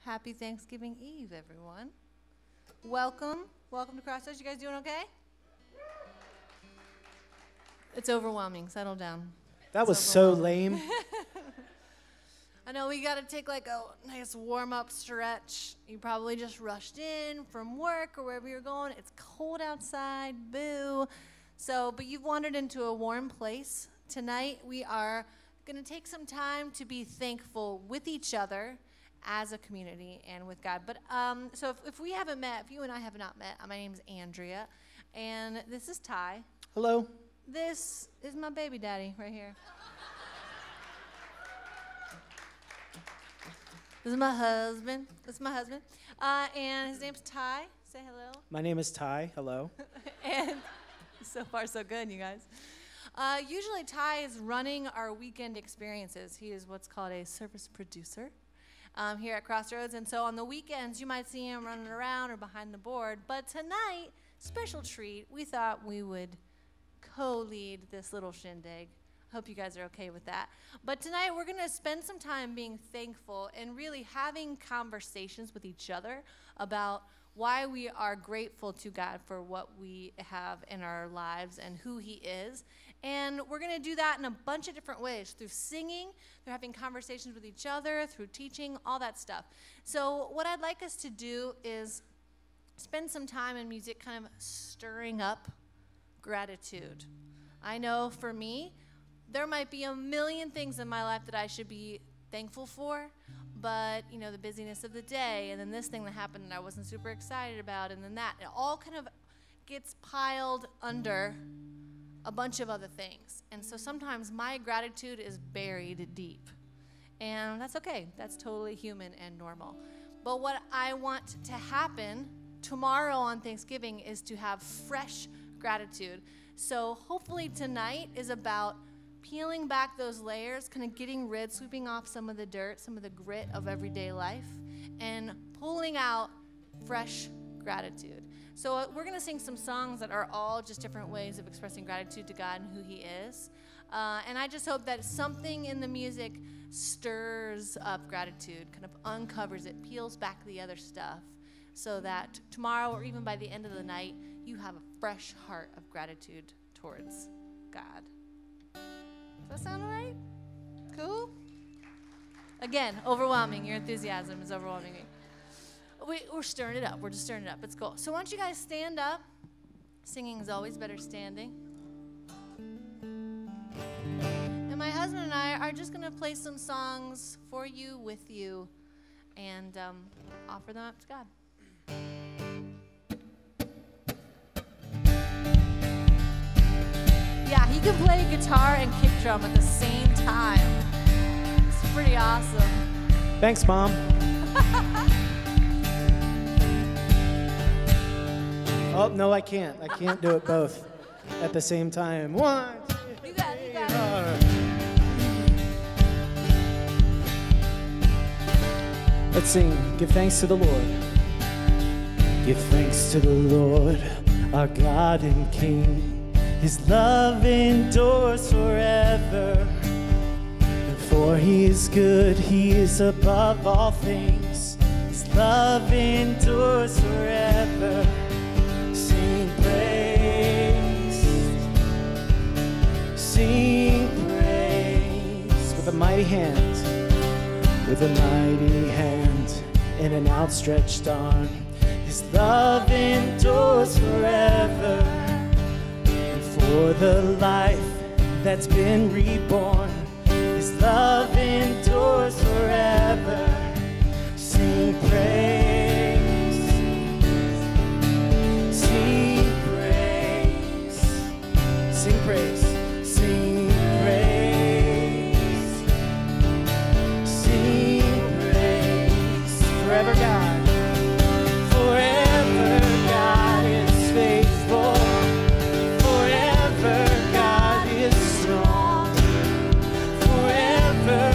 Happy Thanksgiving Eve, everyone. Welcome. Welcome to Crossroads. You guys doing okay? It's overwhelming. Settle down. That was so lame. I know we got to take like a nice warm-up stretch. You probably just rushed in from work or wherever you're going. It's cold outside. Boo. But you've wandered into a warm place. Tonight we are going to take some time to be thankful with each other as a community and with God. But so if we haven't met, if you and I have not met, my name's Andrea, and this is Ty. Hello. This is my baby daddy right here. This is my husband. And his name's Ty. Say hello. My name is Ty. Hello. And so far, so good, you guys. Usually, Ty is running our weekend experiences. He is what's called a service producer here at Crossroads. And so on the weekends, you might see him running around or behind the board. But tonight, special treat, we thought we would co-lead this little shindig. Hope you guys are okay with that. But tonight we're going to spend some time being thankful and really having conversations with each other about why we are grateful to God for what we have in our lives and who he is. And we're going to do that in a bunch of different ways, through singing, through having conversations with each other, through teaching, all that stuff. So what I'd like us to do is spend some time in music kind of stirring up gratitude. I know for me, there might be a million things in my life that I should be thankful for, but, you know, the busyness of the day, and then this thing that happened that I wasn't super excited about, and then that, it all kind of gets piled under a bunch of other things. And so sometimes my gratitude is buried deep, and that's okay. That's totally human and normal. But what I want to happen tomorrow on Thanksgiving is to have fresh gratitude. So hopefully tonight is about peeling back those layers, kind of getting rid, sweeping off some of the dirt, some of the grit of everyday life, and pulling out fresh gratitude. So we're going to sing some songs that are all just different ways of expressing gratitude to God and who he is. And I just hope that something in the music stirs up gratitude, kind of uncovers it, peels back the other stuff, so that tomorrow or even by the end of the night, you have a fresh heart of gratitude towards God. Does that sound all right? Cool? Again, overwhelming. Your enthusiasm is overwhelming me. We're stirring it up. We're just stirring it up. It's cool. So why don't you guys stand up? Singing is always better standing. And my husband and I are just going to play some songs for you, with you, and offer them up to God. Yeah, he can play guitar and kick drum at the same time. It's pretty awesome. Thanks, Mom. Oh, no, I can't. I can't do it both at the same time. 1, 2, 3. You got it. Let's sing. Give thanks to the Lord. Give thanks to the Lord, our God and King. His love endures forever. And for he is good, he is above all things. His love endures forever. Sing praise. Sing praise. With a mighty hand. With a mighty hand and an outstretched arm. His love endures forever. For the life that's been reborn, his love endures forever. Sing praise, sing praise, sing praise, sing praise, sing praise. Forever God, forever God is faithful. God is strong forever.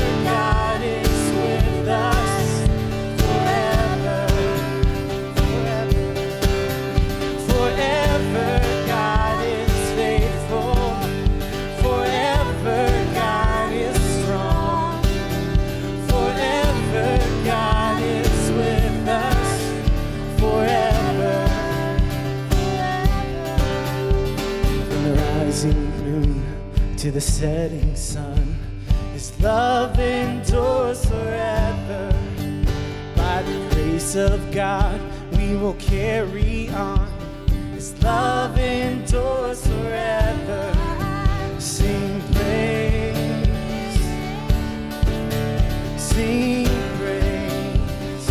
the setting sun. His love endures forever. By the grace of God, we will carry on. His love endures forever. Sing praise, sing praise,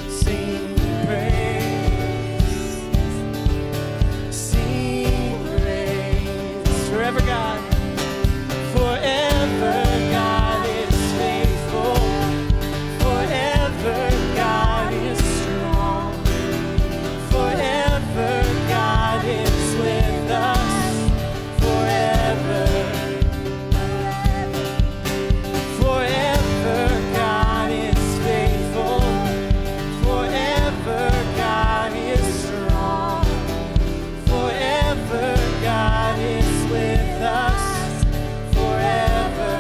sing praise, sing praise. Forever God, forever God is faithful, forever God is strong, forever God is with us, forever, forever God is faithful, forever God is strong, forever God is with us, forever.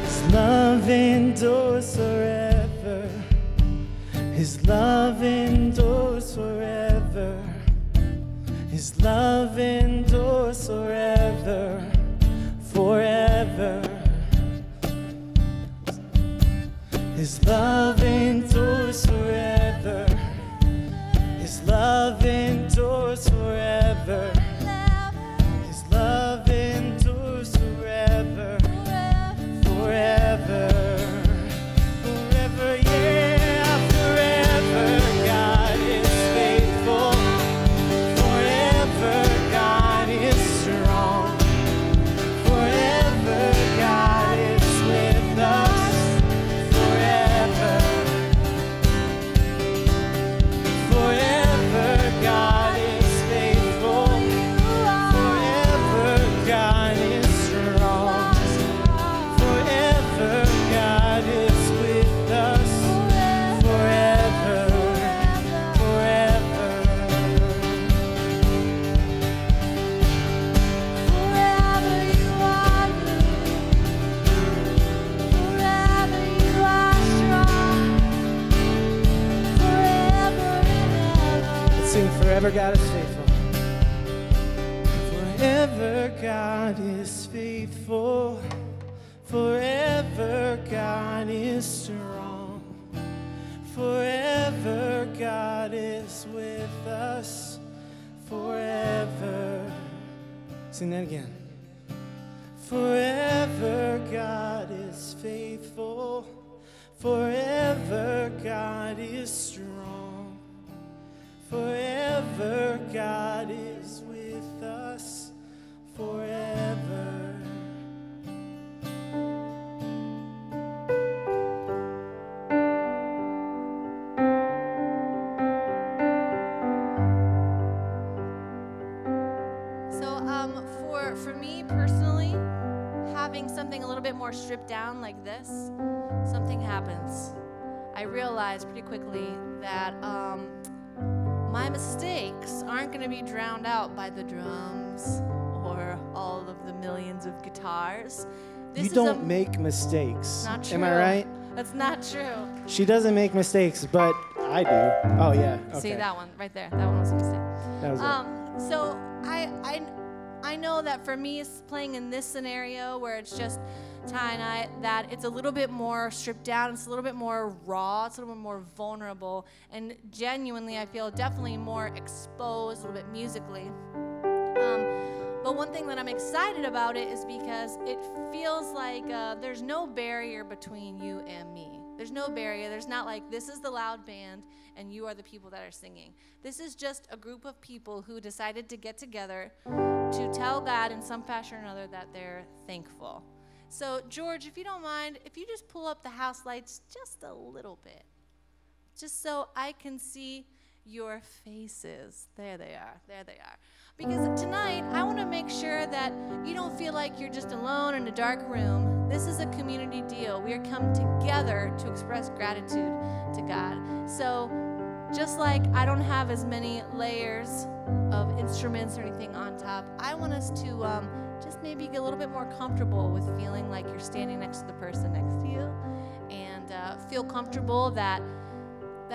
His love endures forever. His love endures forever. His love endures forever, forever. His love endures forever. His love endures forever. His love endures forever, forever, forever, yeah, forever. God is faithful, forever. God is strong, forever. God is with us, forever, forever. God is faithful, forever. God is strong, forever. God is with us, forever, forever. Forever you are good. Forever you are strong. Forever and ever. Let's sing forever God is faithful. Forever God is faithful. Forever God is strong. Forever God is with us. Forever. Sing that again. Forever God is faithful. Forever God is strong. Forever God is with us. Forever. So, for me personally, having something a little bit more stripped down like this, something happens. I realized pretty quickly that my mistakes aren't going to be drowned out by the drums or all of the millions of guitars. You don't make mistakes. Not true. Am I right? That's not true. She doesn't make mistakes, but I do. Oh, yeah. Okay. See that one right there? That one was a mistake. That was it. So I know that for me, playing in this scenario where it's just Ty and I, that it's a little bit more stripped down, it's a little bit more raw, it's a little bit more vulnerable, and genuinely I feel definitely more exposed a little bit musically. But one thing that I'm excited about it is because it feels like there's no barrier between you and me. There's no barrier. There's not like, this is the loud band and you are the people that are singing. This is just a group of people who decided to get together to tell God in some fashion or another that they're thankful. So, George, if you don't mind, if you just pull up the house lights just a little bit, just so I can see your faces. There they are. There they are. Because tonight, I want to make sure that you don't feel like you're just alone in a dark room. This is a community deal. We are come together to express gratitude to God. So just like I don't have as many layers of instruments or anything on top, I want us to just maybe get a little bit more comfortable with feeling like you're standing next to the person next to you, and feel comfortable that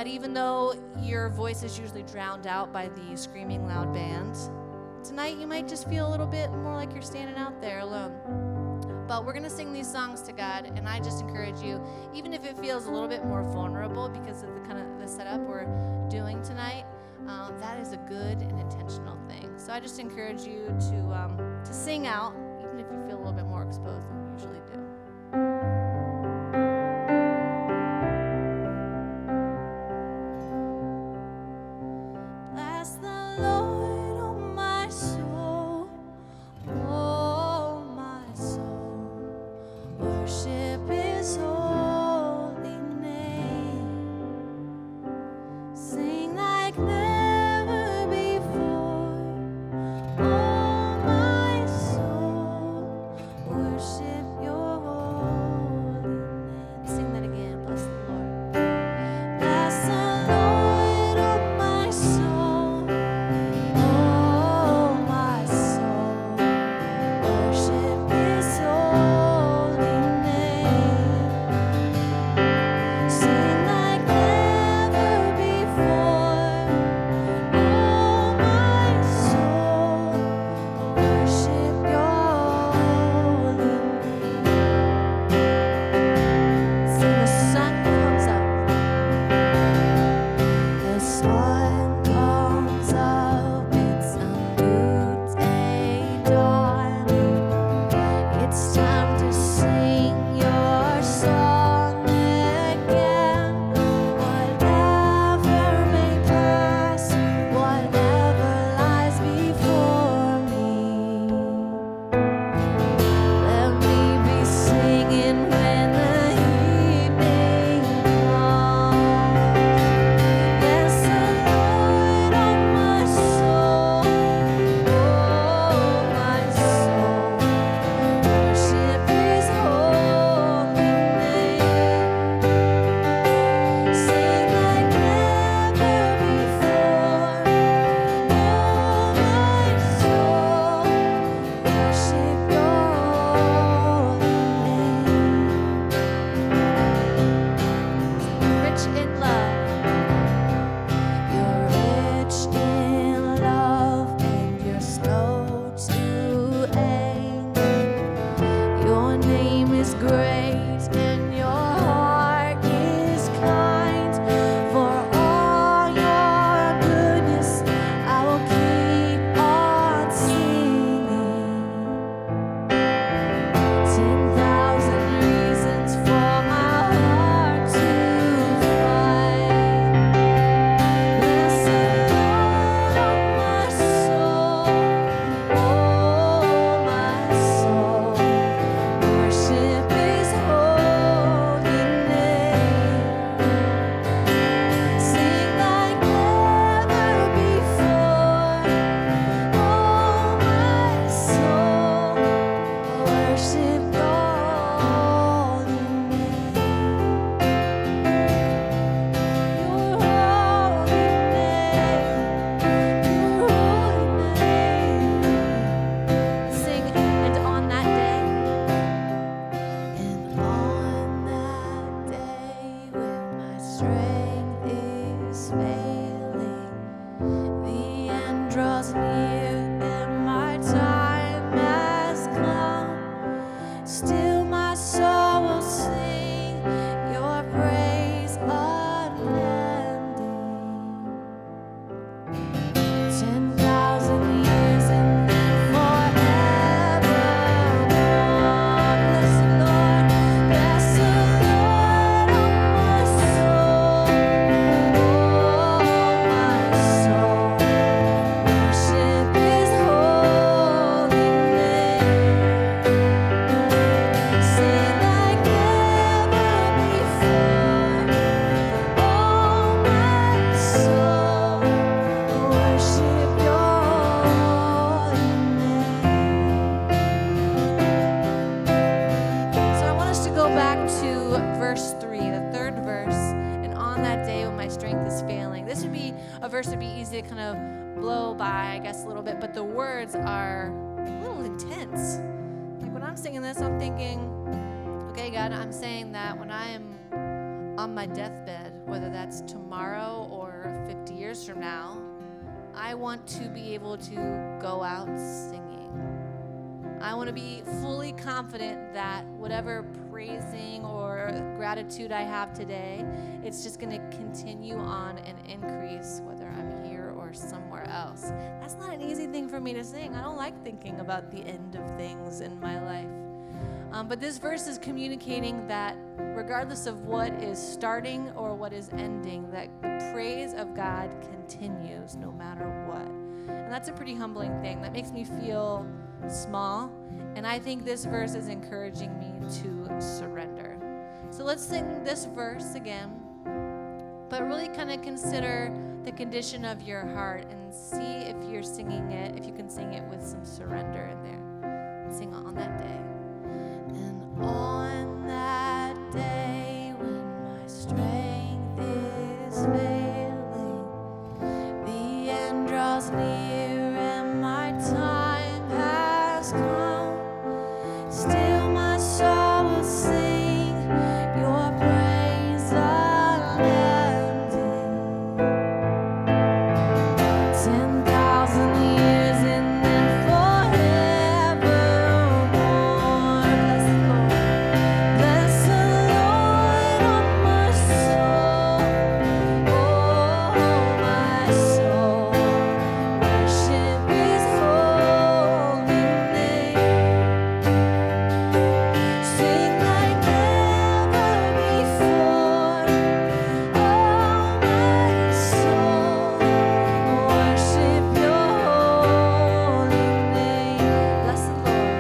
even though your voice is usually drowned out by the screaming loud band, tonight you might just feel a little bit more like you're standing out there alone. But we're going to sing these songs to God, and I just encourage you, even if it feels a little bit more vulnerable because of the kind of the setup we're doing tonight, that is a good and intentional thing. So I just encourage you to sing out, even if you feel a little bit more exposed than you usually do. Bless the Lord, oh my soul, oh my soul, worship His holy name, sing like never before, oh my soul, worship Your holy name. Sing that again. Bless the Lord. Bless the Lord, oh my soul, oh my soul, worship His holy name, sing like never before, oh my soul, worship Your holy name. Sing the sun comes up. The sun comes up, it's a new day dawning. It's time to sing Your song again. Whatever may pass, whatever lies before me, let me be singing when the evening comes. Bless the Lord, oh my soul, oh my soul, worship His holy name, sing like never before, oh my soul, worship Your holy name. Rich in love. You're rich in love and You're slow to anger. Your name is great and Your heart is kind. For all Your goodness, I will keep on singing. 10,000 reasons for my heart to find. Bless the Lord, oh my soul, oh my soul, worship His holy name, sing like never before, oh my soul, worship Your holy name, Your holy name. Sing, and on that day, when my strength is failing, the end draws near and my time has come, still my soul will sing Your praise unending. 10,000 years and then forevermore. Bless the Lord, oh my soul, oh my soul, worship His holy name, sing like never before, oh my soul, worship Your holy name. So I want us to go back to verse 3, the third verse, and on that day when my strength is failing. This would be a verse that would be easy to kind of blow by, I guess, a little bit, but the words are a little intense. Like when I'm singing this, I'm thinking, okay, God, I'm saying that when I am on my deathbed, whether that's tomorrow or 50 years from now, I want to be able to go out singing. I want to be fully confident that whatever praising or gratitude I have today, it's just going to continue on and increase whether I'm here or somewhere else. That's not an easy thing for me to sing. I don't like thinking about the end of things in my life. But this verse is communicating that regardless of what is starting or what is ending, that the praise of God continues no matter what. And that's a pretty humbling thing. That makes me feel small. And I think this verse is encouraging me to surrender. So let's sing this verse again, but really kind of consider the condition of your heart and see if you're singing it, if you can sing it with some surrender in there. Sing on that day. And on that day when my strength is failing, the end draws near and my time has come, still my soul will sing your praise unending. 10,000 years and then forevermore. Bless the Lord, oh my soul, oh my soul. Worship His holy name. Sing like never before, oh my soul. Worship Your holy name. Bless the Lord.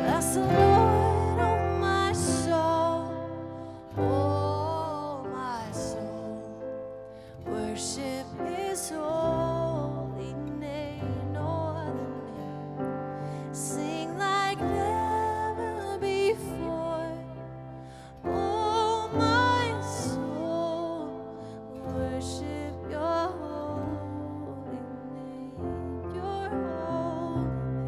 Bless the Lord, oh my soul, oh my soul. Worship His holy name, no other name. Sing like never before, oh my soul. Worship Your holy name, Your holy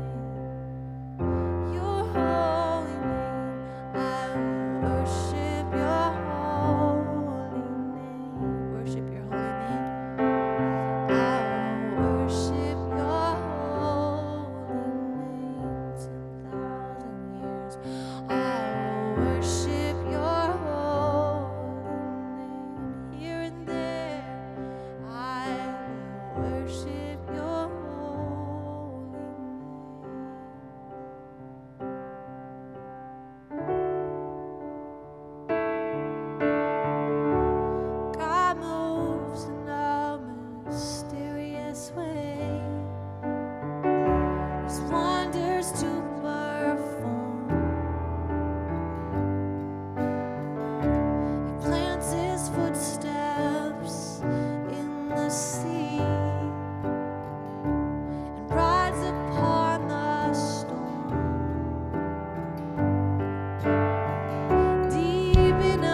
name, Your holy name. I will worship Your holy name. Worship Your holy name. I will worship Your holy name. 10,000 years. I will worship Your holy name. Here and there, I will worship Your holy name. God moves in a mysterious way. His wonders to perform. He plants His footsteps in the sea and rides upon the storm. Deep in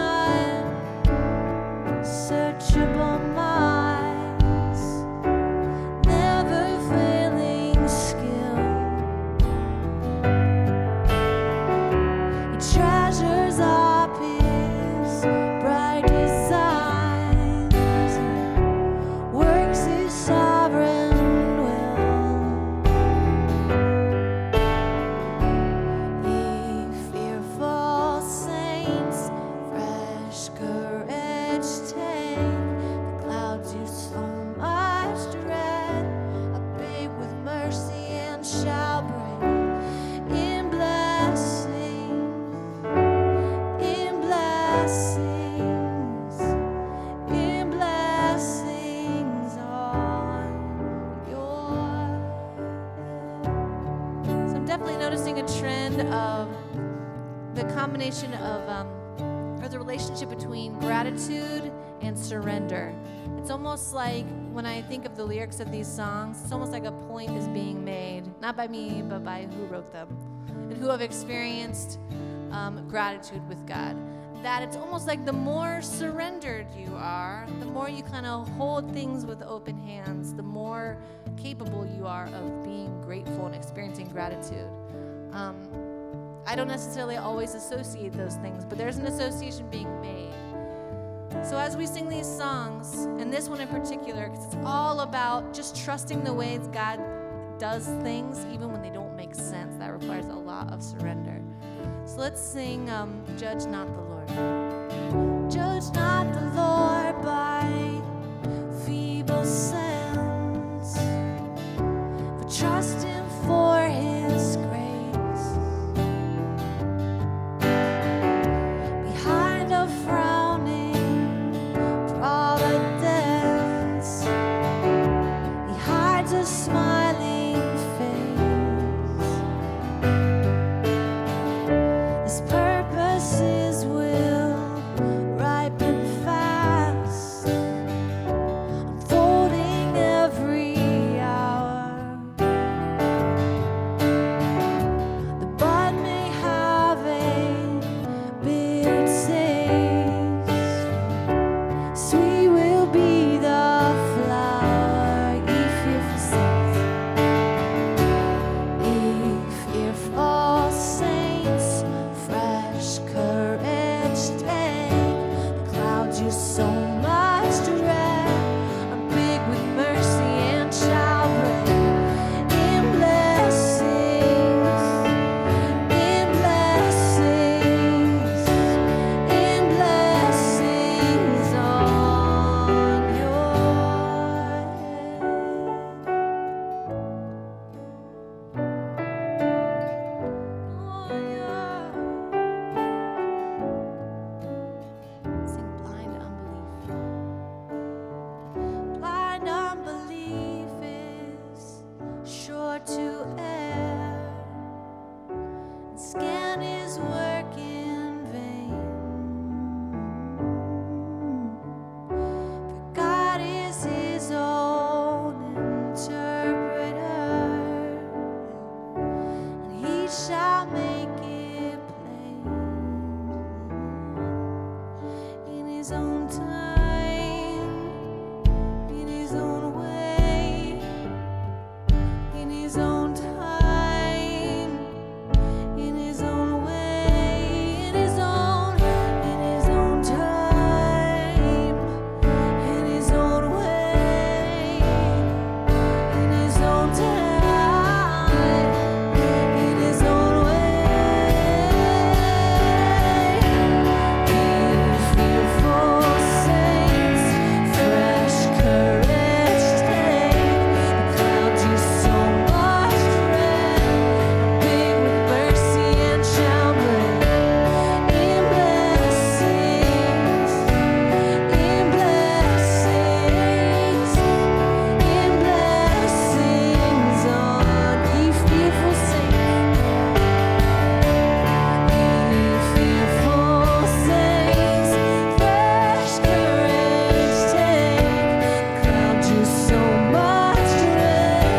unsearchable minds, never failing skill, He treasures up His bright designs, works His sovereign will. Ye fearful saints, fresh courage take. The clouds you so much dread, a babe with mercy and shall bring in blessings, in blessings, in blessings on your head. So I'm definitely noticing a trend of the combination of or the relationship between gratitude and surrender. It's almost like when I think of the lyrics of these songs, it's almost like a point is being made, not by me, but by who wrote them and who have experienced gratitude with God. That it's almost like the more surrendered you are, the more you kind of hold things with open hands, the more capable you are of being grateful and experiencing gratitude. I don't necessarily always associate those things, but there's an association being made. So as we sing these songs, and this one in particular, because it's all about just trusting the ways God does things, even when they don't make sense, that requires a lot of surrender. So let's sing Judge Not the Lord. Judge not the Lord by feeble sense, but trust Him for His grace. Behind a frowning providence, He hides a smiling face. His purpose is will ripen fast, unfolding every hour. The bud may have a bitter taste, sweet will be the flower. If you forsake, if all saints fresh courage take, the clouds you so much dread are big with mercy and shall break in blessings, in blessings, in blessings on your head. Sing blind unbelief. Blind unbelief is sure to err, and scan His work in vain. For God is His own interpreter, and He shall make it plain in His own time, in His own way, in His own time, in His own way, in His own time, in His own way, in His own time, in His own way. Fearful saints, fresh courage take, the clouds you so much dread are big with mercy and shall break in blessings, in blessings, in blessings on ye fearful saints. Fearful saints, fresh courage take, the clouds you so much dread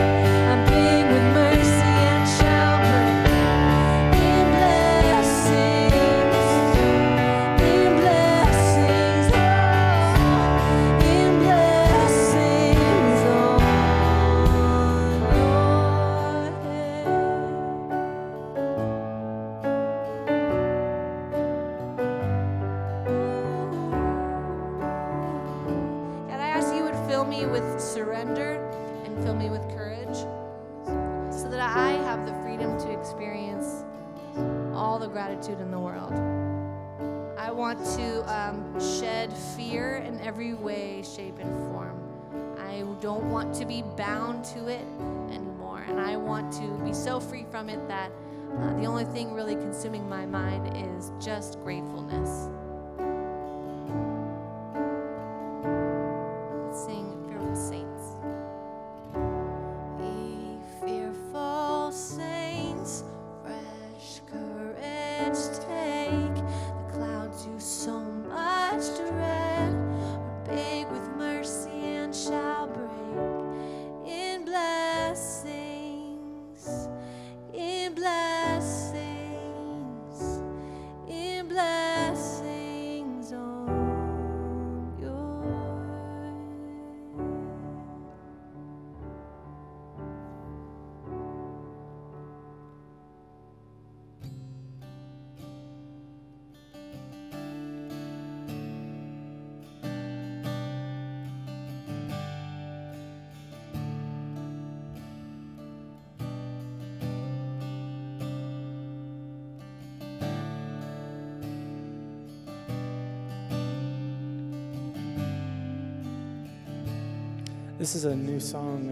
are big with mercy and shall break in blessings, in blessings, in blessings on God, I ask you would fill me with surrender and fill me with courage so that I have the freedom to experience all the gratitude in the world. I want to shed fear in every way, shape, and form. I don't want to be bound to it anymore, and I want to be so free from it that the only thing really consuming my mind is just gratefulness. Let's sing Fearful Saints. Ye fearful saints, fresh courage take, the clouds you so much dread are big with mercy and shall break in blessings, in blessings, in blessings on your head. This is a new song,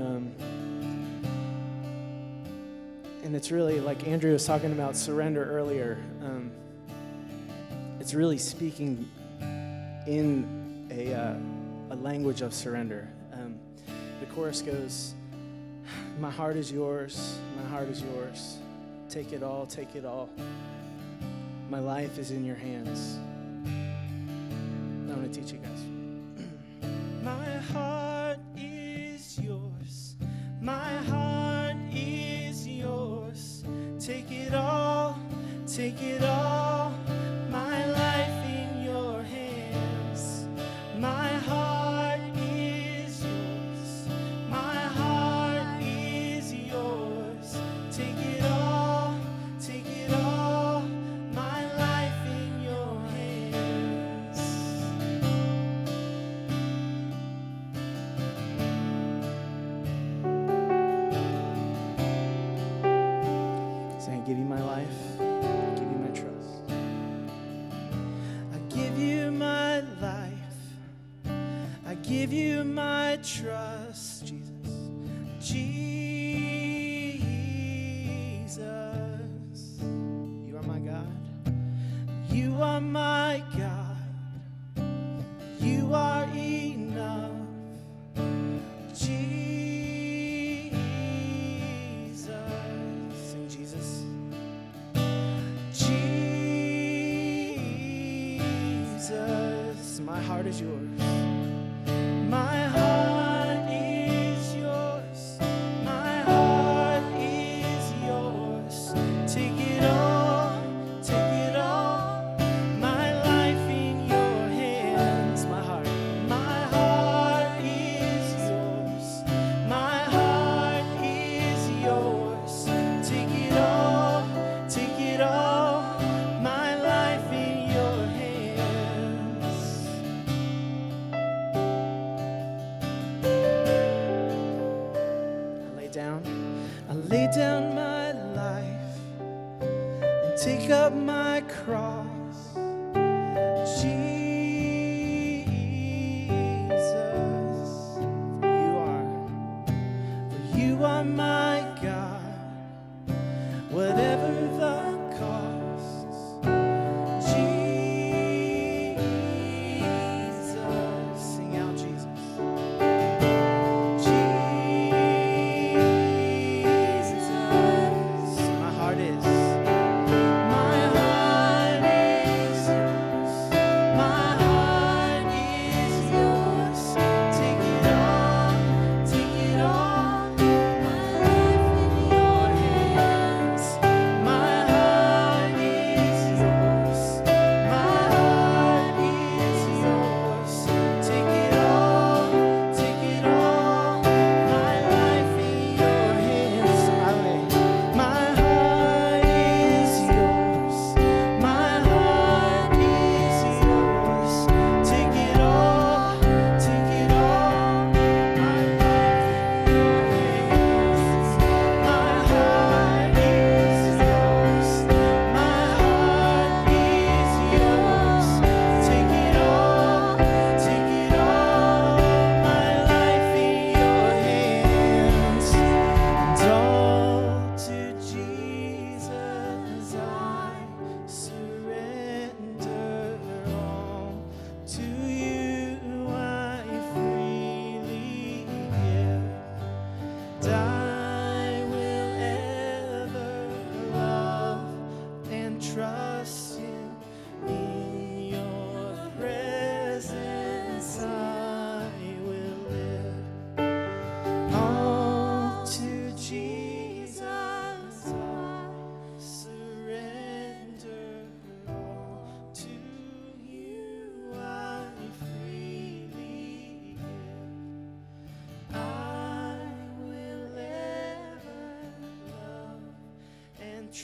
and it's really, like Andrew was talking about surrender earlier, it's really speaking in a language of surrender. The chorus goes, my heart is yours, my heart is yours. Take it all, take it all. My life is in your hands. I'm going to teach you guys. My heart is yours. My heart is yours. Take it all, take it all. My life in your hands. My heart is yours. My heart is yours. Take it all, take it all. My life in your hands. Saying, I give you my life, I give you my trust. I give you my life, I give you my trust, Jesus. Jesus, you are my God. You are my God. You are enough. Jesus, sing Jesus. Jesus, my heart is yours. My heart is yours. My heart is yours. Take it all, take it all. My life in your hands. My heart is yours. My heart is yours. Take it all, take it all. My life in your hands. I lay down my life and take up my cross. Jesus, for you are my God, whatever the cost. Jesus, sing out Jesus.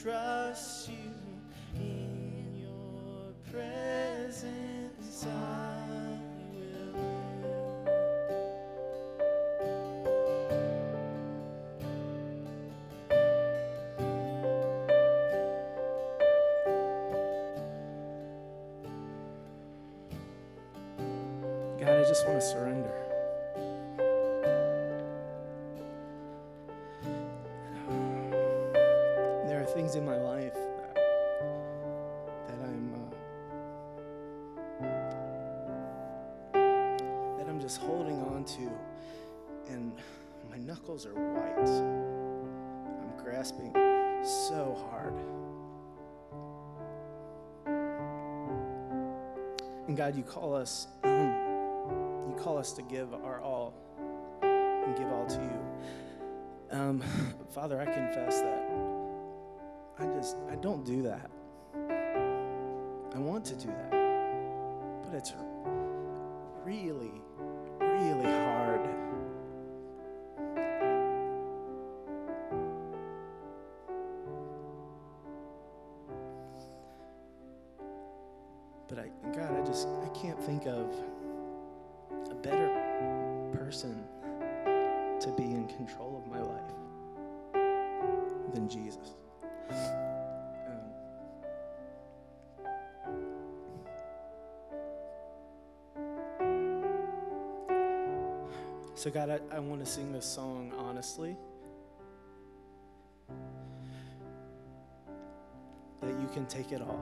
Trust you in your presence. I will God, I just want to surrender. just holding on to, and my knuckles are white. I'm grasping so hard. And God, you call us to give our all and give all to you. Father, I confess that I don't do that. I want to do that, but it's really, really hard. But God, I can't think of a better person to be in control of my life than Jesus. So God, I want to sing this song honestly. That you can take it all.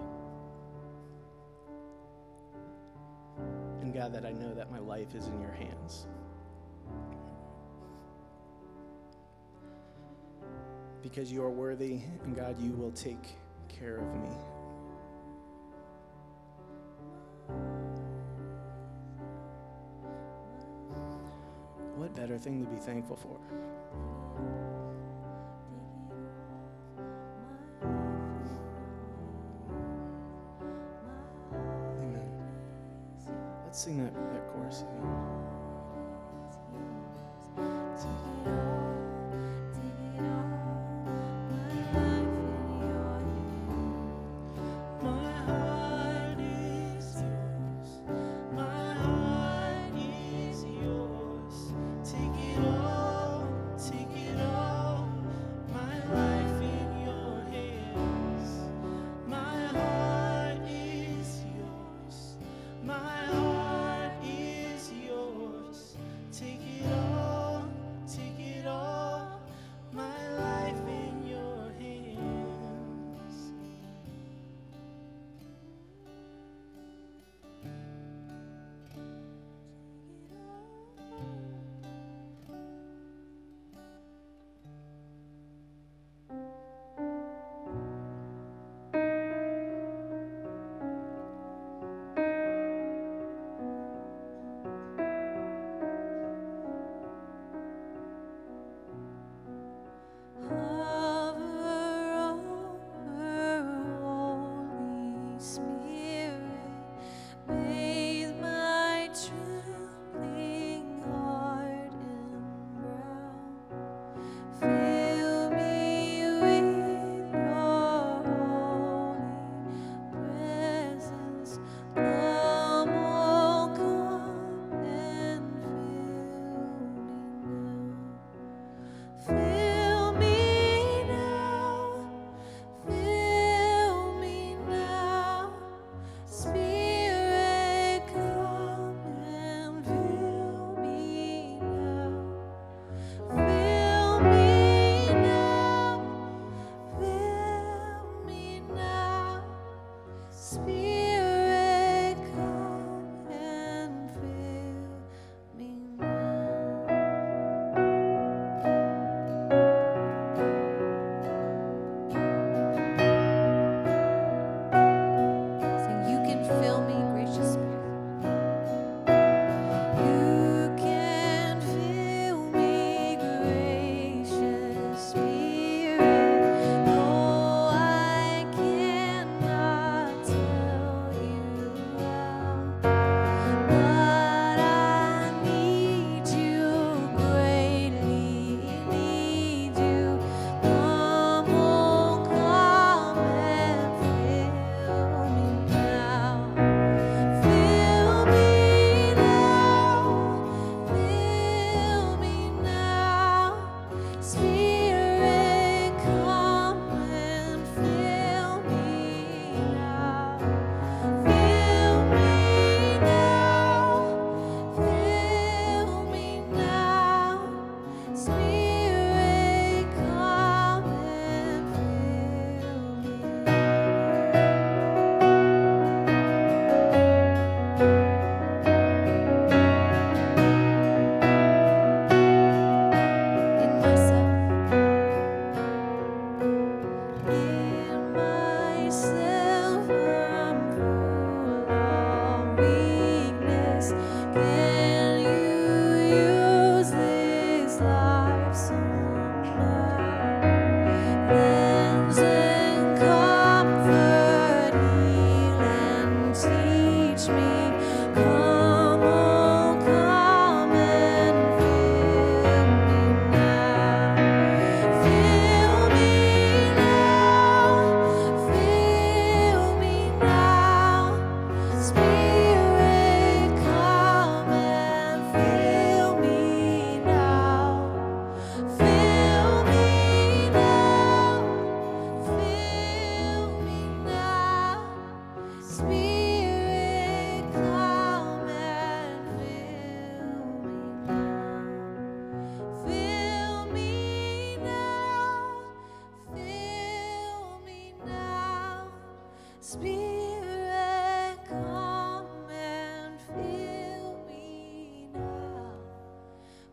And God, that I know that my life is in your hands. Because you are worthy, and God, you will take care of me. What better thing to be thankful for? Amen. Let's sing that chorus again. Tell Spirit, come and fill me now. Fill me now. Spirit, come and fill me now.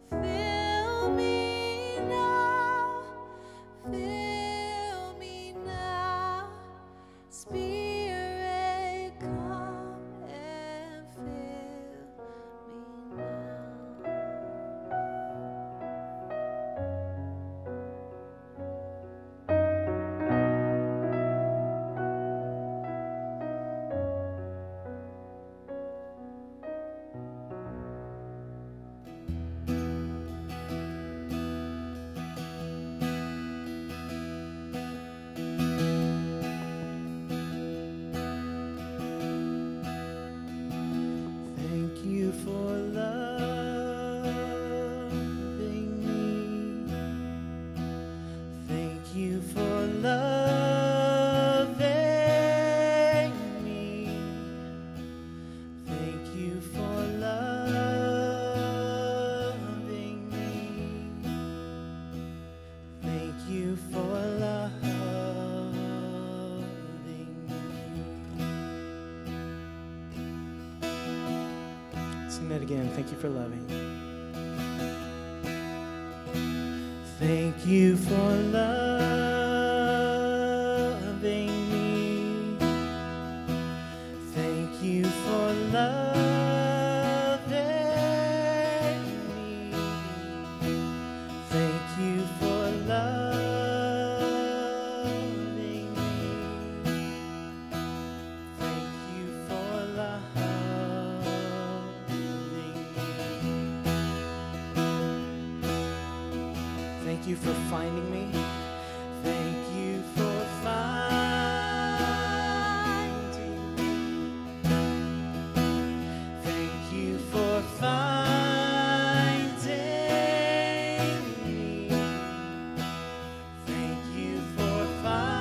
Fill me now. Fill me now. Spirit, come and fill me Thank you for loving me. Thank you for loving me. Thank you for loving me. Thank you for loving me. Sing that again. Thank you for loving. Thank you for loving me. Thank you for loving me. Thank you for loving me. Thank you for loving me. Thank you for finding me. Thank you for finding me. Thank you for finding me. Thank you for finding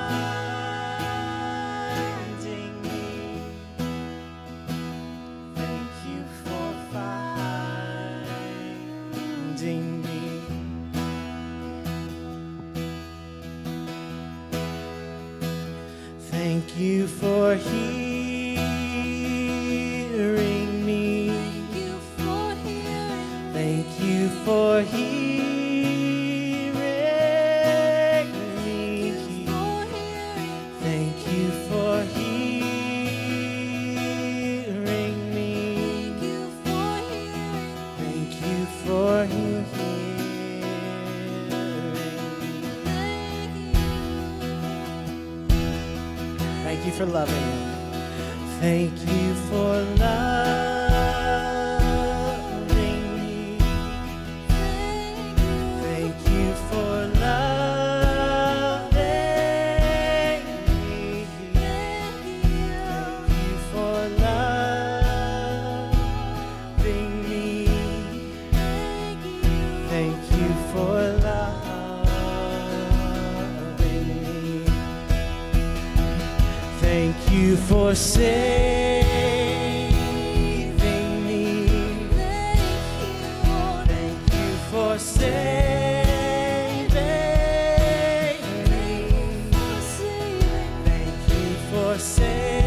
me. Thank you for finding me. Thank you for hearing me. Thank you for hearing me. Thank you for hearing me. Thank you for hearing me. Thank you for loving me. Thank you for loving me. Thank you for loving me. Thank you for loving me. Thank you for loving me. Thank you for saving me. Thank you for saving me. Thank you for saving me.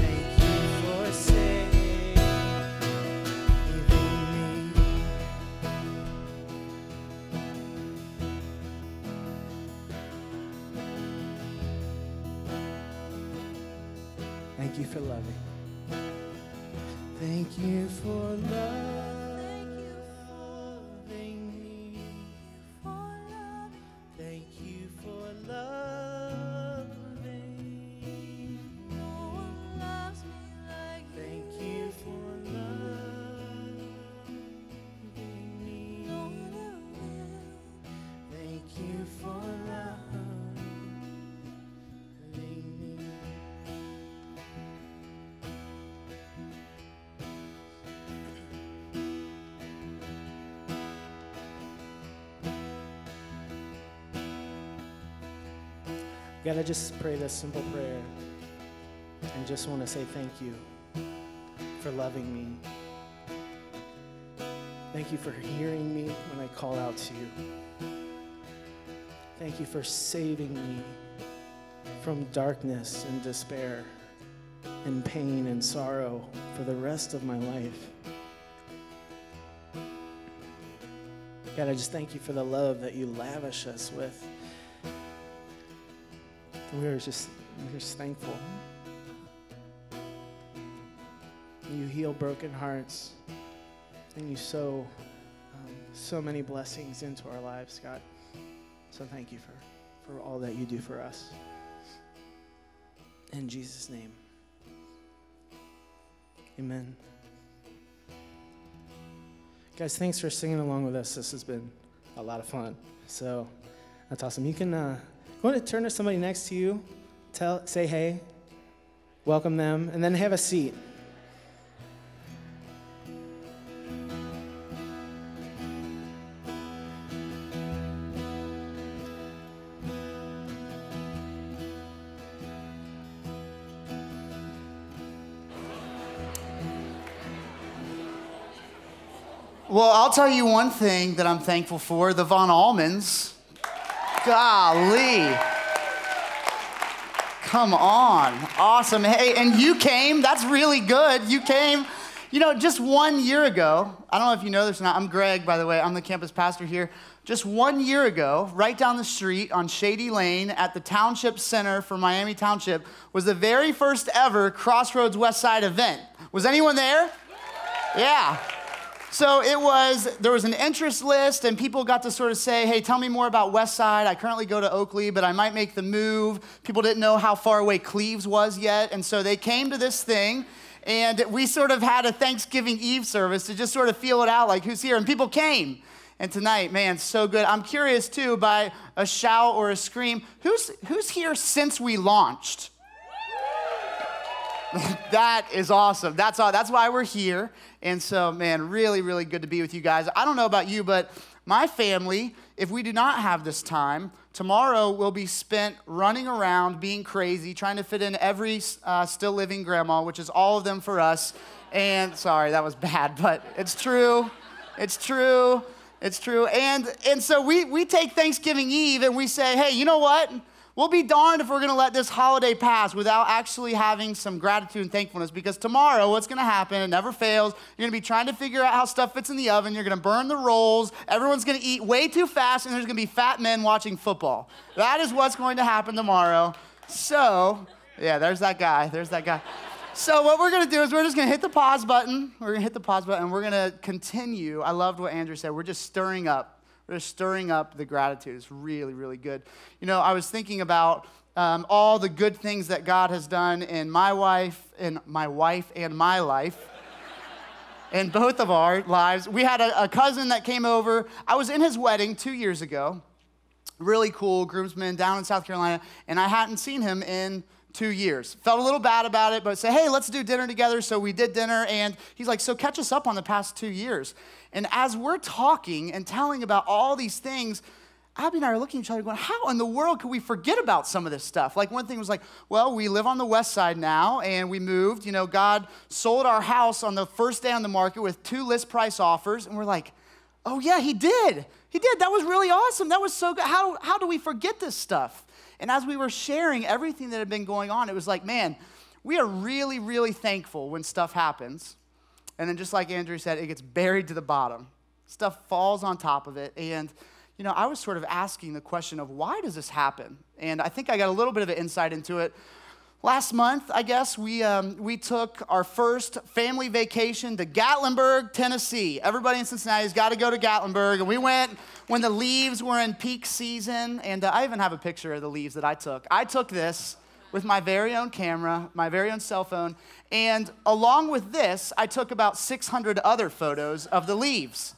Thank you for saving me. Thank you for loving. Thank you for loving me. Thank you for loving me. Thank you for loving me. Thank you for loving me. God, I just pray this simple prayer and just want to say thank you for loving me. Thank you for hearing me when I call out to you. Thank you for saving me from darkness and despair and pain and sorrow for the rest of my life. God, I just thank you for the love that you lavish us with. We're just thankful. You heal broken hearts, and you sow so many blessings into our lives, God. So thank you for all that you do for us. In Jesus' name, amen. Guys, thanks for singing along with us. This has been a lot of fun. So that's awesome. You can go ahead and turn to somebody next to you, say hey, welcome them, and then have a seat. Well, I'll tell you one thing that I'm thankful for, the Von Allmans. Golly. Come on. Awesome. Hey, and you came. That's really good. You came, just 1 year ago. I don't know if you know this or not. I'm Greg, by the way. I'm the campus pastor here. Just 1 year ago, right down the street on Shady Lane at the Township Center for Miami Township was the very first ever Crossroads Westside event. Was anyone there? Yeah. So there was an interest list, and people got to sort of say, hey, tell me more about Westside. I currently go to Oakley, but I might make the move. People didn't know how far away Cleves was yet, and so they came to this thing, and we sort of had a Thanksgiving Eve service to just sort of feel it out, like who's here, and people came. And tonight, man, so good. I'm curious, too, by a shout or a scream, who's here since we launched? That is awesome. That's why we're here. And so, man, really, really good to be with you guys. I don't know about you, but my family, if we do not have this time, tomorrow will be spent running around, being crazy, trying to fit in every still living grandma, which is all of them for us. And sorry, that was bad, but it's true. It's true. It's true. And so we take Thanksgiving Eve and we say, hey, you know what? We'll be darned if we're going to let this holiday pass without actually having some gratitude and thankfulness, because tomorrow what's going to happen, it never fails, you're going to be trying to figure out how stuff fits in the oven, you're going to burn the rolls, everyone's going to eat way too fast, and there's going to be fat men watching football. That is what's going to happen tomorrow. So, yeah, there's that guy. So what we're going to do is we're just going to hit the pause button. We're going to hit the pause button, and we're going to continue. I loved what Andrew said. We're just stirring up. We're stirring up the gratitude. It's really, really good. I was thinking about all the good things that God has done in my wife and my life, in both of our lives. We had a cousin that came over. I was in his wedding 2 years ago. Really cool groomsman down in South Carolina, and I hadn't seen him in 2 years. Felt a little bad about it, but said, hey, let's do dinner together. So we did dinner, and he's like, so catch us up on the past 2 years. And as we're talking and telling about all these things, Abby and I are looking at each other going, how in the world could we forget about some of this stuff? Like one thing was like, well, we live on the west side now, and we moved. God sold our house on the first day on the market with 2 list price offers, and we're like, oh yeah, he did. He did. That was really awesome. That was so good. How do we forget this stuff? And as we were sharing everything that had been going on, it was like, man, we are really, really thankful when stuff happens. And then just like Andrew said, it gets buried to the bottom. Stuff falls on top of it. And, I was sort of asking the question of why does this happen? And I think I got a little bit of an insight into it. Last month, I guess, we took our first family vacation to Gatlinburg, Tennessee. Everybody in Cincinnati has got to go to Gatlinburg. And we went when the leaves were in peak season. And I even have a picture of the leaves that I took. I took this with my very own camera, my very own cell phone. And along with this, I took about 600 other photos of the leaves.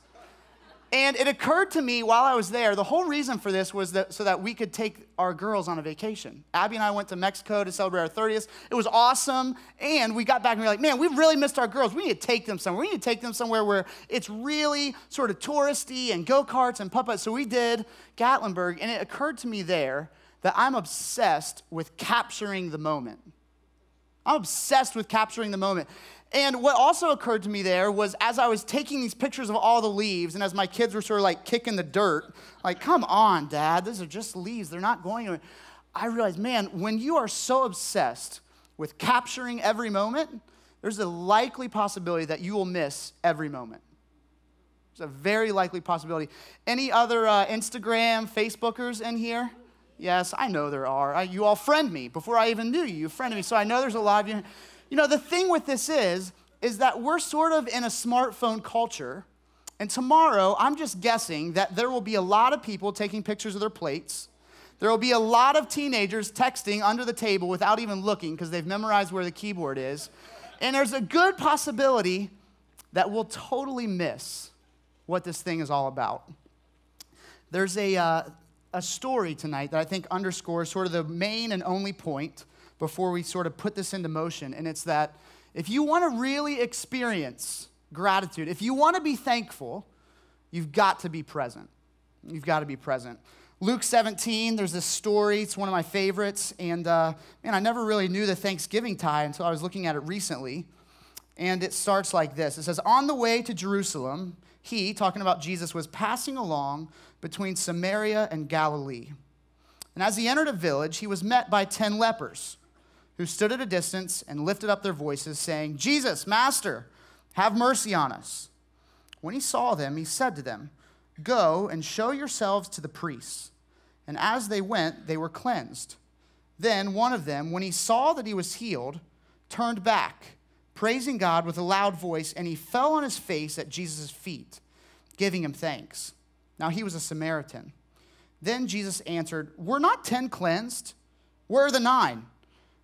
And it occurred to me while I was there, the whole reason for this was so that we could take our girls on a vacation. Abby and I went to Mexico to celebrate our 30th. It was awesome. And we got back and we were like, man, we really missed our girls. We need to take them somewhere. We need to take them somewhere where it's really sort of touristy and go-karts and putt-putt. So we did Gatlinburg. And it occurred to me there that I'm obsessed with capturing the moment. I'm obsessed with capturing the moment. And what also occurred to me there was as I was taking these pictures of all the leaves, and as my kids were sort of like kicking the dirt, like, come on, Dad, these are just leaves. They're not going anywhere. I realized, man, when you are so obsessed with capturing every moment, there's a likely possibility that you will miss every moment. There's a very likely possibility. Any other Instagram, Facebookers in here? Yes, I know there are. You all friend me. Before I even knew you, you friended me. So I know there's a lot of you. You know, the thing with this is that we're sort of in a smartphone culture. And tomorrow, I'm just guessing that there will be a lot of people taking pictures of their plates. There will be a lot of teenagers texting under the table without even looking because they've memorized where the keyboard is. And there's a good possibility that we'll totally miss what this thing is all about. There's a story tonight that I think underscores sort of the main and only point before we sort of put this into motion. And it's that if you want to really experience gratitude, if you want to be thankful, you've got to be present. You've got to be present. Luke 17, there's this story. It's one of my favorites. And man, I never really knew the Thanksgiving tie until I was looking at it recently. And it starts like this. It says, on the way to Jerusalem, he, talking about Jesus, was passing along between Samaria and Galilee. And as he entered a village, he was met by 10 lepers who stood at a distance and lifted up their voices, saying, Jesus, Master, have mercy on us. When he saw them, he said to them, go and show yourselves to the priests. And as they went, they were cleansed. Then one of them, when he saw that he was healed, turned back, praising God with a loud voice, and he fell on his face at Jesus' feet, giving him thanks. Now he was a Samaritan. Then Jesus answered, were not 10 cleansed? Where are the 9?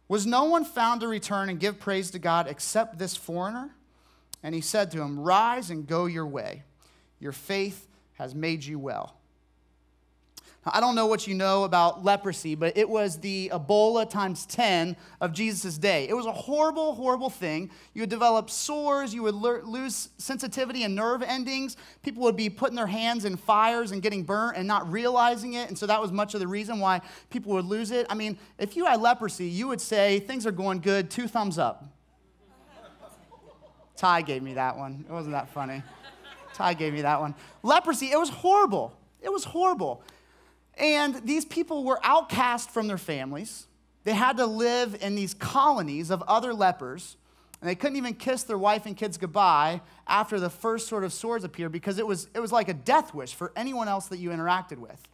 Was no one found to return and give praise to God except this foreigner? And he said to him, rise and go your way. Your faith has made you well. Now, I don't know what you know about leprosy, but it was the Ebola times 10 of Jesus' day. It was a horrible, horrible thing. You would develop sores. You would lose sensitivity and nerve endings. People would be putting their hands in fires and getting burnt and not realizing it. And so that was much of the reason why people would lose it. I mean, if you had leprosy, you would say, things are going good, 2 thumbs up. Ty gave me that one. It wasn't that funny. Ty gave me that one. Leprosy, it was horrible. It was horrible. And these people were outcast from their families. They had to live in these colonies of other lepers. And they couldn't even kiss their wife and kids goodbye after the first sort of sores appeared because it was like a death wish for anyone else that you interacted with.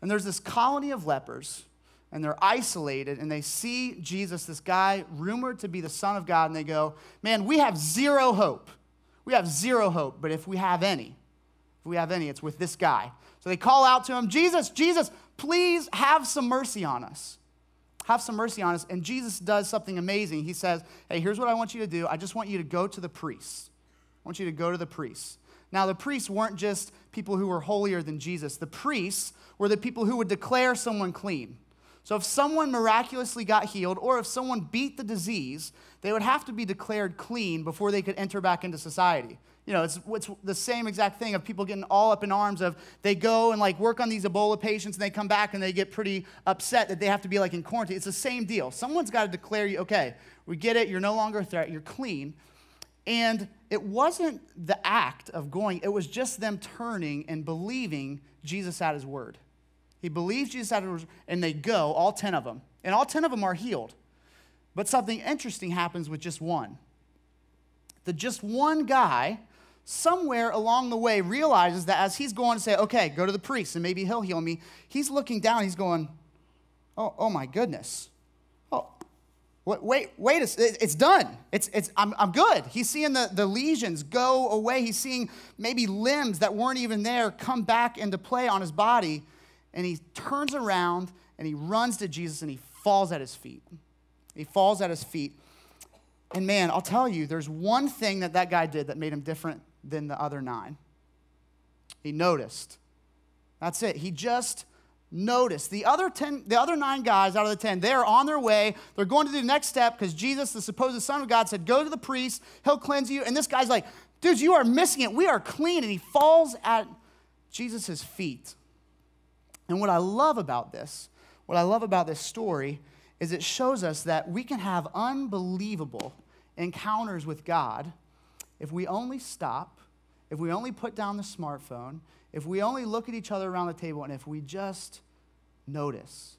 And there's this colony of lepers, and they're isolated, and they see Jesus, this guy rumored to be the Son of God, and they go, man, we have zero hope. We have zero hope, but if we have any, it's with this guy. So they call out to him, Jesus, Jesus, please have some mercy on us. Have some mercy on us. And Jesus does something amazing. He says, hey, here's what I want you to do. I just want you to go to the priests. I want you to go to the priests. Now, the priests weren't just people who were holier than Jesus. The priests were the people who would declare someone clean. So if someone miraculously got healed, or if someone beat the disease, they would have to be declared clean before they could enter back into society. You know, it's the same exact thing of people getting all up in arms of they go and like work on these Ebola patients and they come back and they get pretty upset that they have to be like in quarantine. It's the same deal. Someone's got to declare you, okay, we get it, you're no longer a threat, you're clean. And it wasn't the act of going, it was just them turning and believing Jesus at his word. He believes Jesus at his word, and they go, all 10 of them. And all 10 of them are healed. But something interesting happens with just one. The just one guy somewhere along the way realizes that as he's going to say, okay, go to the priest and maybe he'll heal me, he's looking down, he's going, oh my goodness. Oh, wait, it's done. I'm good. He's seeing the lesions go away. He's seeing maybe limbs that weren't even there come back into play on his body. And he turns around and he runs to Jesus and he falls at his feet. He falls at his feet. And man, I'll tell you, there's one thing that guy did that made him different than the other 9. He noticed. That's it. He just noticed. The other 9 guys out of the 10, they're on their way. They're going to do the next step because Jesus, the supposed Son of God, said, go to the priest. He'll cleanse you. And this guy's like, dude, you are missing it. We are clean. And he falls at Jesus' feet. And what I love about this what I love about this story is it shows us that we can have unbelievable encounters with God if we only stop, if we only put down the smartphone, if we only look at each other around the table, and if we just notice.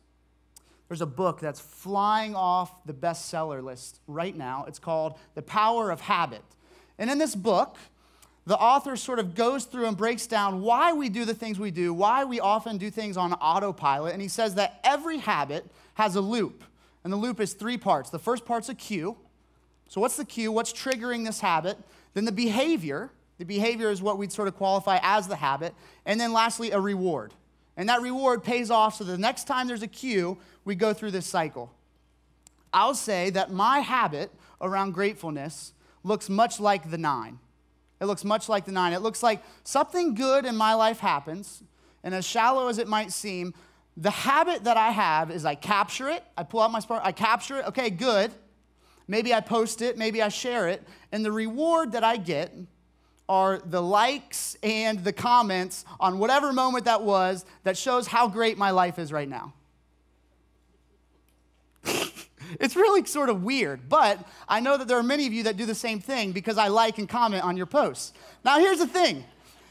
There's a book that's flying off the bestseller list right now. It's called The Power of Habit. And in this book, the author sort of goes through and breaks down why we do the things we do, why we often do things on autopilot. And he says that every habit has a loop. And the loop is 3 parts. The first part's a cue. So what's the cue? What's triggering this habit? Then the behavior. The behavior is what we'd sort of qualify as the habit. And then lastly, a reward. And that reward pays off so the next time there's a cue, we go through this cycle. I'll say that my habit around gratefulness looks much like the 9. It looks much like the 9. It looks like something good in my life happens, and as shallow as it might seem, the habit that I have is I capture it, I pull out my smartphone, I capture it, okay, good. Maybe I post it, maybe I share it, and the reward that I get are the likes and the comments on whatever moment that was that shows how great my life is right now. It's really sort of weird, but I know that there are many of you that do the same thing because I like and comment on your posts. Now, here's the thing.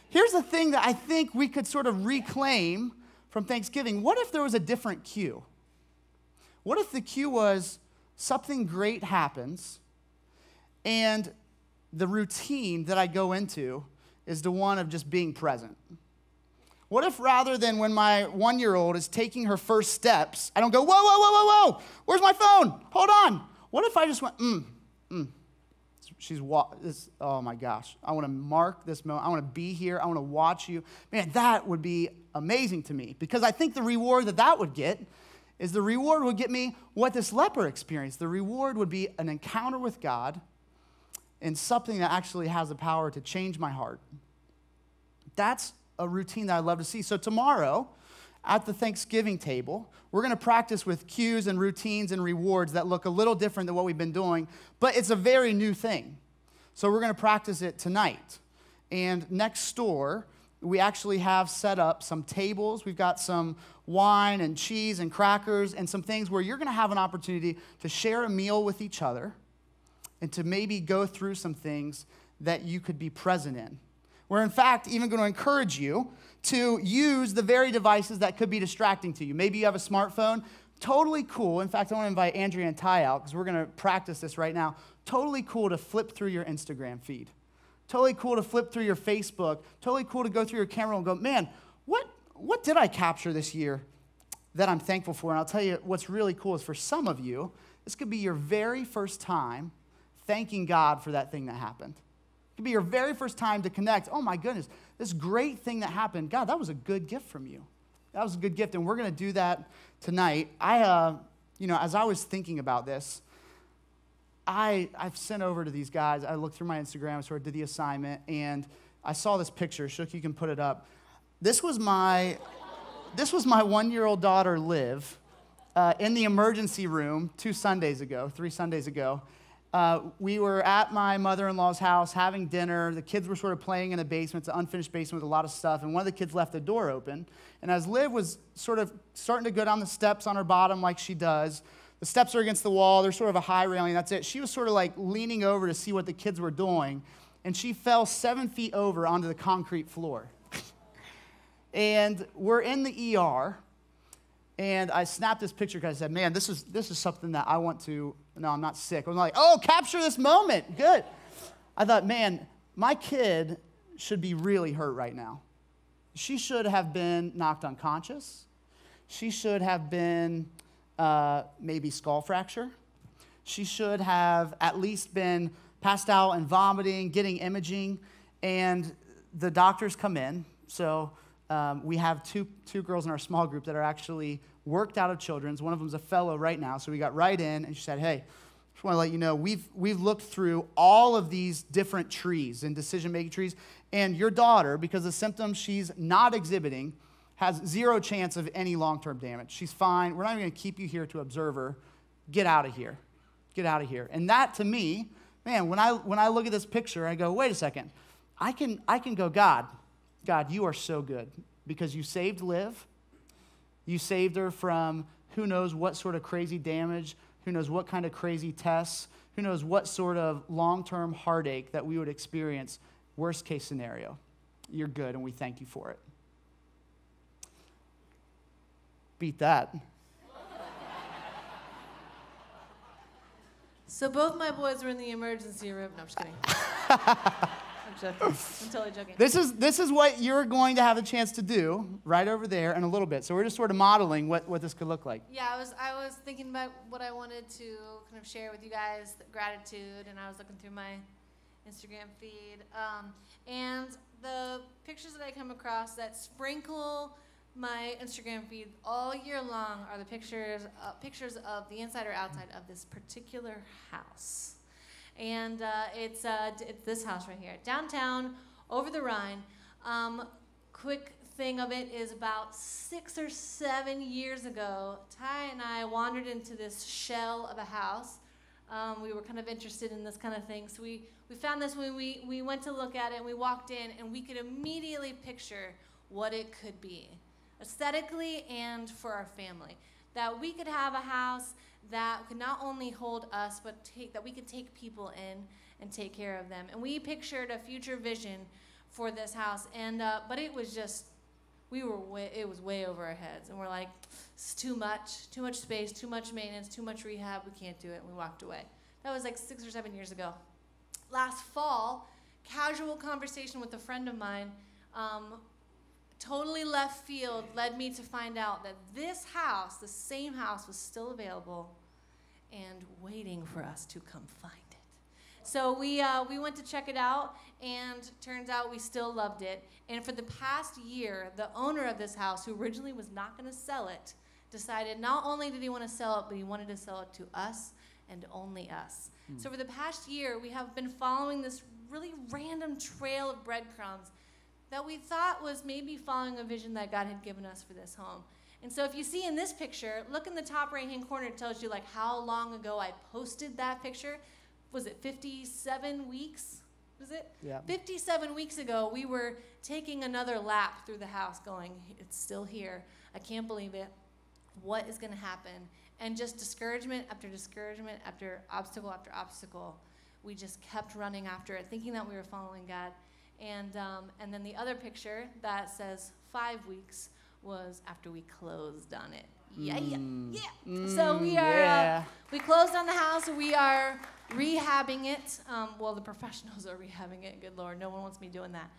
Here's the thing that I think we could sort of reclaim from Thanksgiving. What if there was a different cue? What if the cue was something great happens and the routine that I go into is the one of just being present? What if rather than when my 1-year-old is taking her first steps, I don't go, whoa, whoa, whoa, whoa, whoa, where's my phone? Hold on. What if I just went, oh my gosh, I want to mark this moment. I want to be here. I want to watch you. Man, that would be amazing to me because I think the reward that would get is the reward would get me what this leper experienced. The reward would be an encounter with God and something that actually has the power to change my heart. That's a routine that I'd love to see. So tomorrow, at the Thanksgiving table, we're going to practice with cues and routines and rewards that look a little different than what we've been doing, but it's a very new thing. So we're going to practice it tonight. And next door, we actually have set up some tables. We've got some wine and cheese and crackers and some things where you're going to have an opportunity to share a meal with each other and to maybe go through some things that you could be present in. We're, in fact, even going to encourage you to use the very devices that could be distracting to you. Maybe you have a smartphone. Totally cool. In fact, I want to invite Andrea and Ty out because we're going to practice this right now. Totally cool to flip through your Instagram feed. Totally cool to flip through your Facebook. Totally cool to go through your camera and go, man, what did I capture this year that I'm thankful for? And I'll tell you what's really cool is for some of you, this could be your very first time thanking God for that thing that happened. It could be your very first time to connect. Oh my goodness, this great thing that happened. God, that was a good gift from you. That was a good gift, and we're going to do that tonight. As I was thinking about this, I've sent over to these guys. I looked through my Instagram, I sort of did the assignment, and I saw this picture. Shook, you can put it up. This was my 1-year-old daughter, Liv, in the emergency room 3 Sundays ago. We were at my mother-in-law's house having dinner. The kids were sort of playing in the basement. It's an unfinished basement with a lot of stuff. And one of the kids left the door open. And as Liv was sort of starting to go down the steps on her bottom like she does, the steps are against the wall. There's sort of a high railing. That's it. She was sort of like leaning over to see what the kids were doing. And she fell 7 feet over onto the concrete floor. And we're in the ER. And I snapped this picture because I said, man, this is something that I want to, no, I'm not sick. I was like, oh, capture this moment. Good. I thought, man, my kid should be really hurt right now. She should have been knocked unconscious. She should have been maybe skull fracture. She should have at least been passed out and vomiting, getting imaging. And the doctors come in. So we have two girls in our small group that are actually worked out of Children's. One of them's a fellow right now. So we got right in, and she said, hey, just want to let you know, we've looked through all of these different trees and decision-making trees, and your daughter, because of the symptoms she's not exhibiting, has 0 chance of any long-term damage. She's fine. We're not even going to keep you here to observe her. Get out of here. Get out of here. And that, to me, man, when I look at this picture, I go, wait a second. I can go, God, you are so good because you saved Liv. You saved her from Who knows what sort of crazy damage? Who knows what kind of crazy tests? Who knows what sort of long-term heartache that we would experience? Worst case scenario. You're good, and we thank you for it. Beat that. So both my boys were in the emergency room. No, I'm just kidding. I'm joking. I'm totally joking. This is what you're going to have a chance to do right over there in a little bit. So we're just sort of modeling what this could look like. Yeah, I was thinking about what I wanted to kind of share with you guys, gratitude, and I was looking through my Instagram feed. And the pictures that I come across that sprinkle my Instagram feed all year long are the pictures of the inside or outside of this particular house. And it's this house right here, downtown, over the Rhine. Quick thing of it is about 6 or 7 years ago, Ty and I wandered into this shell of a house. We were kind of interested in this kind of thing. So we found this when we went to look at it, and we walked in, and we could immediately picture what it could be, aesthetically and for our family. That we could have a house that could not only hold us, but that we could take people in and take care of them. And we pictured a future vision for this house, and but it was just, it was way over our heads, and we're like, it's too much space, too much maintenance, too much rehab, we can't do it, and we walked away. That was like 6 or 7 years ago. Last fall, casual conversation with a friend of mine, totally left field, led me to find out that this house, the same house, was still available and waiting for us to come find it. So we went to check it out, and turns out we still loved it. And for the past year, the owner of this house, who originally was not going to sell it, decided not only did he want to sell it, but he wanted to sell it to us and only us. So for the past year, we have been following this really random trail of breadcrumbs that we thought was maybe following a vision that God had given us for this home. And so if you see in this picture, look in the top right-hand corner, it tells you like how long ago I posted that picture. Was it 57 weeks? Was it? Yeah. 57 weeks ago, we were taking another lap through the house going, it's still here. I can't believe it. What is going to happen? And just discouragement after obstacle, we just kept running after it, thinking that we were following God. And then the other picture that says 5 weeks was after we closed on it. So we are, we closed on the house. We are rehabbing it. Well, the professionals are rehabbing it. Good Lord, no one wants me doing that.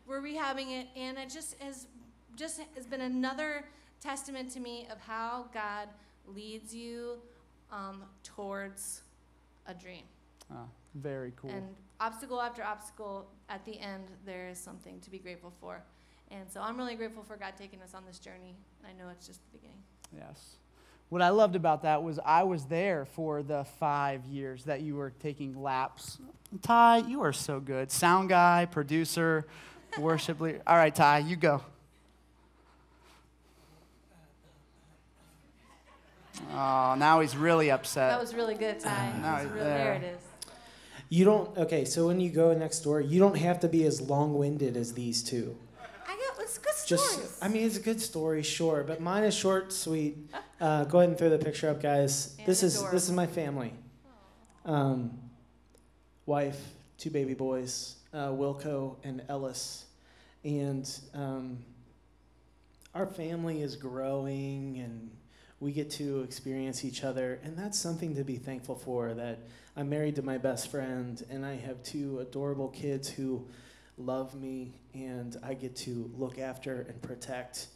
We're rehabbing it, and it just has been another testament to me of how God leads you towards a dream. Very cool. And obstacle after obstacle, at the end, there is something to be grateful for. And so I'm really grateful for God taking us on this journey. I know it's just the beginning. Yes. What I loved about that was I was there for the 5 years that you were taking laps. Ty, you are so good. Sound guy, producer, worship leader. All right, Ty, you go. Oh, now he's really upset. That was really good, Ty. There it is. So when you go next door, you don't have to be as long-winded as these two. It's good stories. It's a good story, sure, but mine is short, sweet. Go ahead and throw the picture up, guys. And this is my family. Wife, 2 baby boys, Wilco and Ellis, and our family is growing, and we get to experience each other, and that's something to be thankful for. That I'm married to my best friend, and I have 2 adorable kids who love me, and I get to look after and protect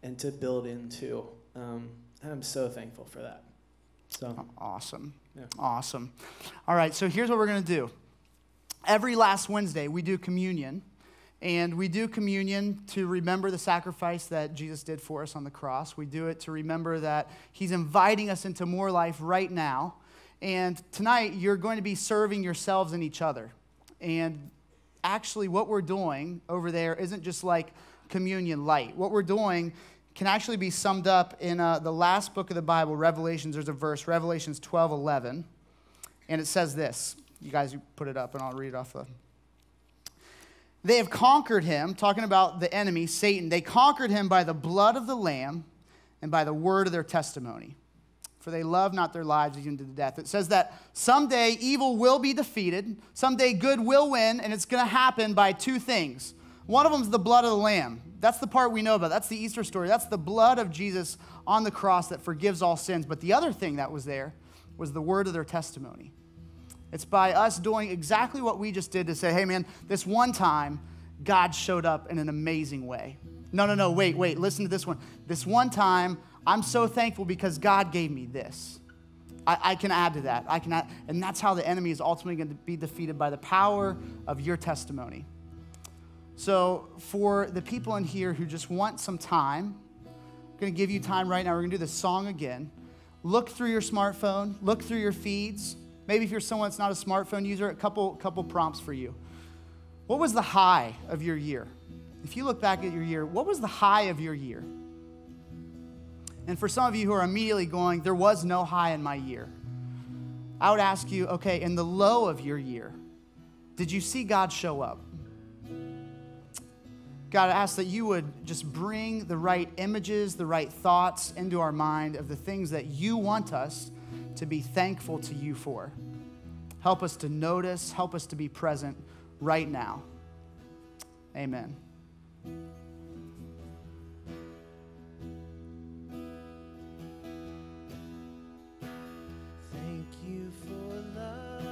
and to build into. I'm so thankful for that. So Awesome. Yeah. Awesome. All right, so here's what we're going to do. Every last Wednesday, we do communion, and we do communion to remember the sacrifice that Jesus did for us on the cross. We do it to remember that he's inviting us into more life right now. And tonight, you're going to be serving yourselves and each other. And actually, what we're doing over there isn't just like communion light. What we're doing can actually be summed up in the last book of the Bible, Revelations. There's a verse, Revelations 12:11, and it says this. You guys put it up, and I'll read it off the... They have conquered him, talking about the enemy, Satan. They conquered him by the blood of the Lamb and by the word of their testimony. For they love not their lives even to the death. It says that someday evil will be defeated, someday good will win, and it's going to happen by two things. One of them is the blood of the Lamb. That's the part we know about. That's the Easter story. That's the blood of Jesus on the cross that forgives all sins. But the other thing that was there was the word of their testimony. It's by us doing exactly what we just did to say, hey man, this one time, God showed up in an amazing way. No, wait, listen to this one. This one time, I'm so thankful because God gave me this. I can add to that. And that's how the enemy is ultimately going to be defeated, by the power of your testimony. So for the people in here who just want some time, I'm going to give you time right now. We're going to do this song again. Look through your smartphone. Look through your feeds. Maybe if you're someone that's not a smartphone user, a couple prompts for you. What was the high of your year? If you look back at your year, what was the high of your year? And for some of you who are immediately going, there was no high in my year, I would ask you, okay, in the low of your year, did you see God show up? God, I ask that you would just bring the right images, the right thoughts into our mind of the things that you want us to be thankful to you for. Help us to notice, help us to be present right now. Amen. Thank you for loving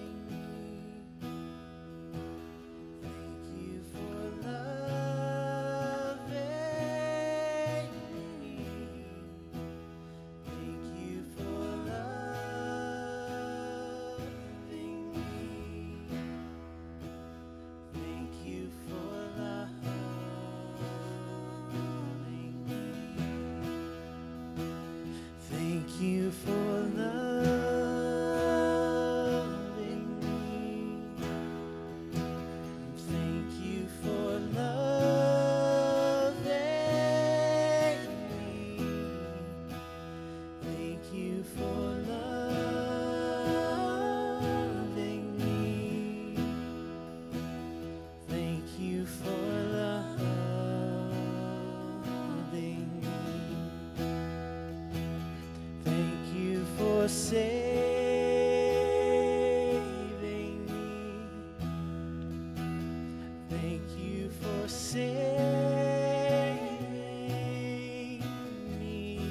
me. Thank you for loving me. Thank you for loving me. Thank you for loving me. Thank you for loving me. Thank you for loving me. Thank you for loving me. Thank you for loving me. Thank you for saving me. Thank you for saving me.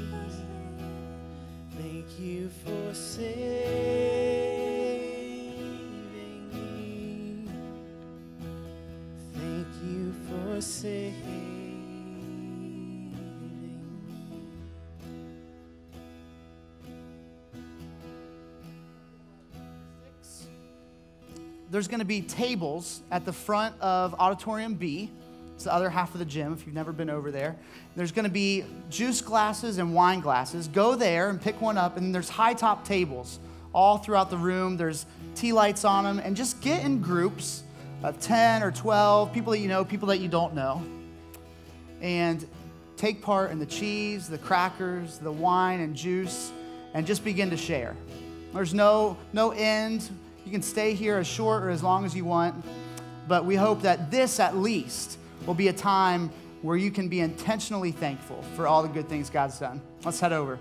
Thank you for saving me. Thank you for saving me. There's going to be tables at the front of Auditorium B. It's the other half of the gym if you've never been over there. There's going to be juice glasses and wine glasses. Go there and pick one up. And there's high top tables all throughout the room. There's tea lights on them. And just get in groups of 10 or 12, people that you know, people that you don't know. And take part in the cheese, the crackers, the wine and juice, and just begin to share. There's no end. You can stay here as short or as long as you want, but we hope that this at least will be a time where you can be intentionally thankful for all the good things God's done. Let's head over.